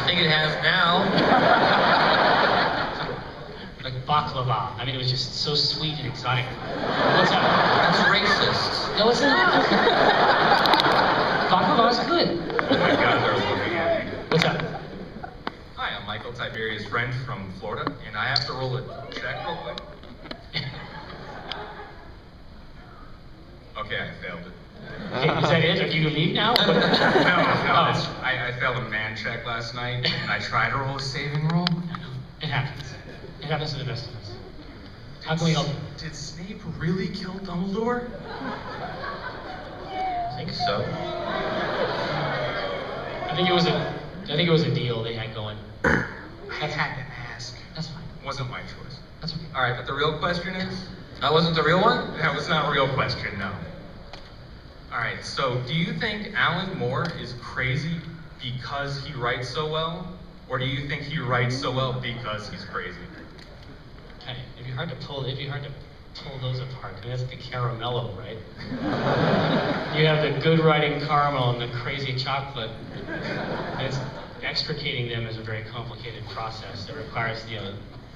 think it has now. Like baklava. I mean, it was just so sweet and exotic. What's up? That's racist. No, it's not. Baklava's good. Oh my God, they're looking at me. What's up? Hi, I'm Michael, Tiberius' friend from Florida, and I have to roll a check real quick. Okay, I failed it. Okay, is that it? Are you leave now? No, Oh. I failed a man check last night, and I tried to roll a saving roll. I know. It happens. It happens to the best of us. How can we help you? Did Snape really kill Dumbledore? I think so. I think it was a deal they had going. I had to ask. That's fine. Wasn't my choice. That's okay. All right, but the real question is? That wasn't the real one? That was not a real question, no. All right, so do you think Alan Moore is crazy because he writes so well? Or do you think he writes so well because he's crazy? Okay, it'd be hard to pull those apart. I mean, that's the caramello, right? You have the good writing caramel and the crazy chocolate. It's extricating them is a very complicated process that requires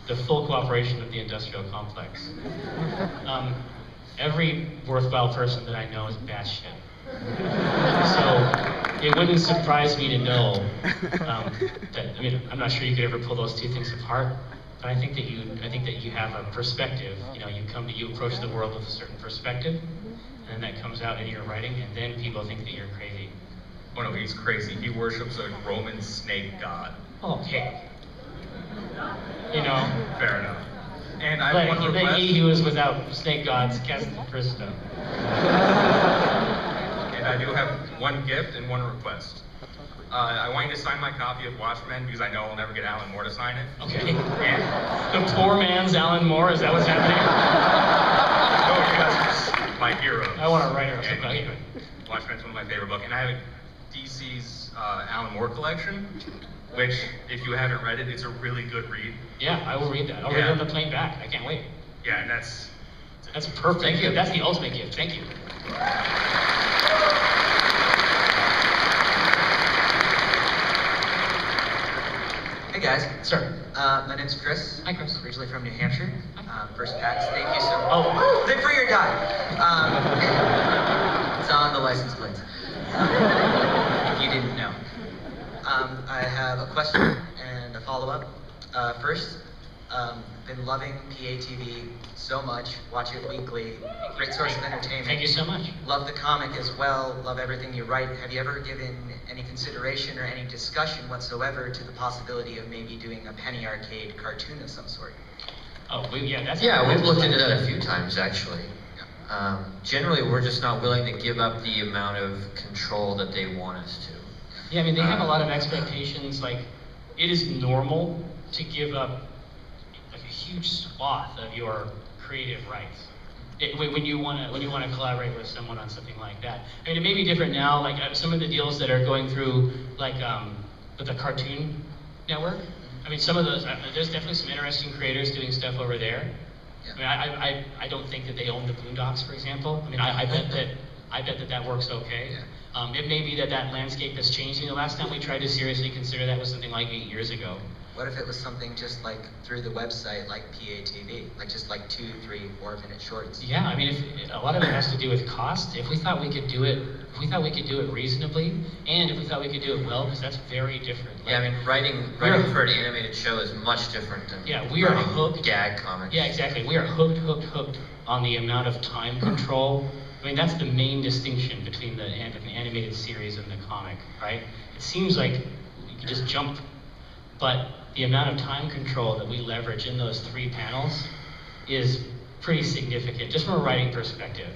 the full cooperation of the industrial complex. Every worthwhile person that I know is batshit. So it wouldn't surprise me to know that. I mean, I'm not sure you could ever pull those two things apart. But I think that you have a perspective. You approach the world with a certain perspective, and that comes out in your writing, and then people think that you're crazy. Oh no, he's crazy. He worships a Roman snake god. Okay. Fair enough. And I But have one request. he was without snake gods, cast the Christo. And I do have one gift and one request. I want you to sign my copy of Watchmen because I know I'll never get Alan Moore to sign it. Okay. And The poor man's Alan Moore, is that what's happening? no, you guys are my heroes. I want to write her And something. Watchmen's one of my favorite books. And I have DC's Alan Moore collection, which, if you haven't read it, it's a really good read. Yeah, I will read that. I'll read it on the plane back. I can't wait. Yeah, and that's perfect. Thank you. That's the ultimate gift. Thank you. Hey guys. Sir. My name's Chris. Hi, Chris. Originally from New Hampshire. First PAX. Thank you so much. Oh. Live free or die. It's on the license plates. If you didn't know. I have a question and a follow-up. First, been loving PATV so much. Watch it weekly. Great source of entertainment. Thank you so much. Love the comic as well. Love everything you write. Have you ever given any consideration or any discussion whatsoever to the possibility of maybe doing a penny arcade cartoon of some sort? Oh, that's... Yeah, we've looked into that a few times, actually. Generally, we're just not willing to give up the amount of control that they want us to. Yeah, I mean, they have a lot of expectations. Like, it is normal to give up like a huge swath of your creative rights when you want to collaborate with someone on something like that. I mean, it may be different now. Like some of the deals that are going through, like with the Cartoon Network. I mean, some of those. There's definitely some interesting creators doing stuff over there. Yeah. I mean, I don't think that they own the Boondocks, for example. I mean, I bet that works okay. Yeah. It may be that landscape is changing. The last time we tried to seriously consider that was something like 8 years ago. What if it was something just like through the website, like PATV, like just like 2, 3, 4 minute shorts? Yeah, I mean, a lot of it has to do with cost. If we thought we could do it, reasonably, and if we thought we could do it well, because that's very different. Like, Yeah, I mean, writing for an animated show is much different than we are writing hooked. gag comics. Yeah, exactly. We are hooked on the amount of time control. I mean, that's the main distinction between the animated series and the comic, right? It seems like you can just jump, but the amount of time control that we leverage in those 3 panels is pretty significant, just from a writing perspective.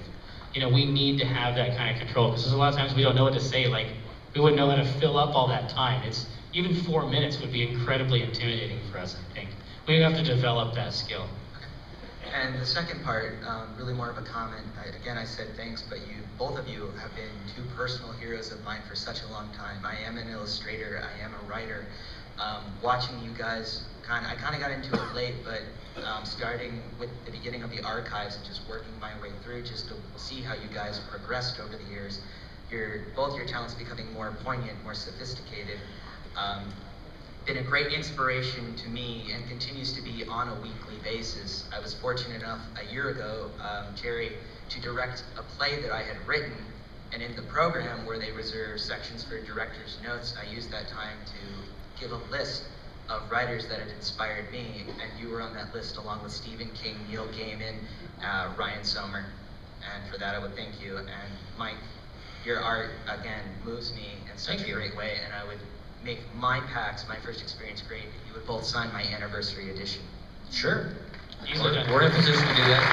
We need to have that kind of control, because there's a lot of times we don't know what to say. Like, we wouldn't know how to fill up all that time. Even 4 minutes would be incredibly intimidating for us, I think. We have to develop that skill. And the second part, really more of a comment. Again, I said thanks, but both of you have been 2 personal heroes of mine for such a long time. I am an illustrator, I am a writer. Watching you guys, I kind of got into it late, but starting with the beginning of the archives and just working my way through, just to see how you guys progressed over the years. Both your talents becoming more poignant, more sophisticated. been a great inspiration to me and continues to be on a weekly basis. I was fortunate enough a year ago, Jerry, to direct a play that I had written, and in the program where they reserve sections for director's notes, I used that time to give a list of writers that had inspired me, and you were on that list along with Stephen King, Neil Gaiman, Ryan Sommer, and for that I would thank you. And Mike, your art, again, moves me in such a great way, and I would make my PAX, my first experience, great if you would both sign my anniversary edition. Sure. Easily done. We're in a position to do that.